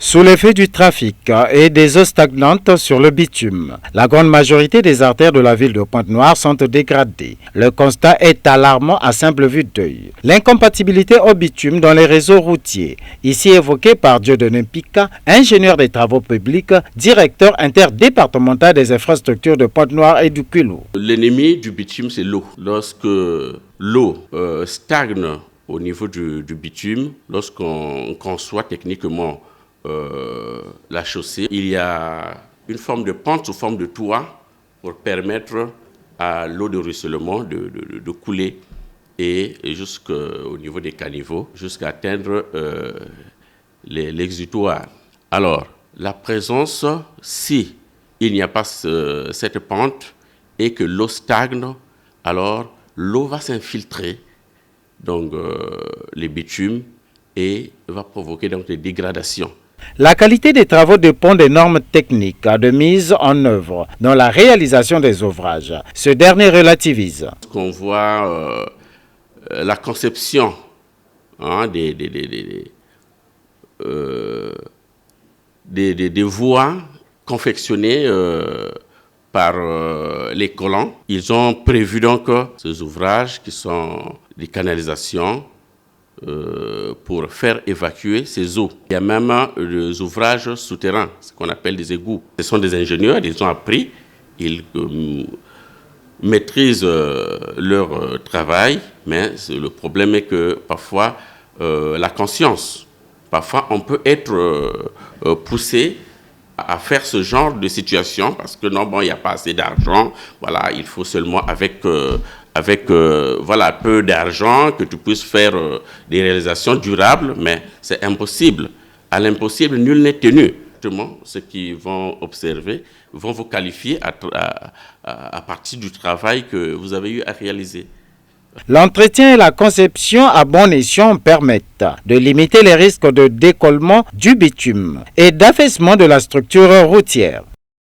Sous l'effet du trafic et des eaux stagnantes sur le bitume, la grande majorité des artères de la ville de Pointe-Noire sont dégradées. Le constat est alarmant à simple vue d'œil. L'incompatibilité au bitume dans les réseaux routiers, ici évoquée par Dieudonné Pika, ingénieur des travaux publics, directeur interdépartemental des infrastructures de Pointe-Noire et du Quilou. L'ennemi du bitume, c'est l'eau. Lorsque l'eau stagne au niveau du bitume, lorsqu'on conçoit techniquement la chaussée, il y a une forme de pente sous forme de toit pour permettre à l'eau de ruissellement de couler et jusqu'au niveau des caniveaux, jusqu'à atteindre l'exutoire. Alors, la présence, si il n'y a pas cette pente et que l'eau stagne, alors l'eau va s'infiltrer donc les bitumes et va provoquer donc des dégradations. La qualité des travaux dépend des normes techniques de mise en œuvre dans la réalisation des ouvrages. Ce dernier relativise. On voit la conception des voies confectionnées par les colons. Ils ont prévu donc ces ouvrages qui sont des canalisations pour faire évacuer ces eaux. Il y a même des ouvrages souterrains, ce qu'on appelle des égouts. Ce sont des ingénieurs, ils ont appris, ils maîtrisent leur travail, mais le problème est que parfois la conscience, parfois on peut être poussé à faire ce genre de situation parce que non, bon, il n'y a pas assez d'argent, voilà, il faut seulement avec voilà, peu d'argent que tu puisses faire des réalisations durables, mais c'est impossible. À l'impossible, nul n'est tenu. Ceux qui vont observer vont vous qualifier à partir du travail que vous avez eu à réaliser. L'entretien et la conception à bon escient permettent de limiter les risques de décollement du bitume et d'affaissement de la structure routière.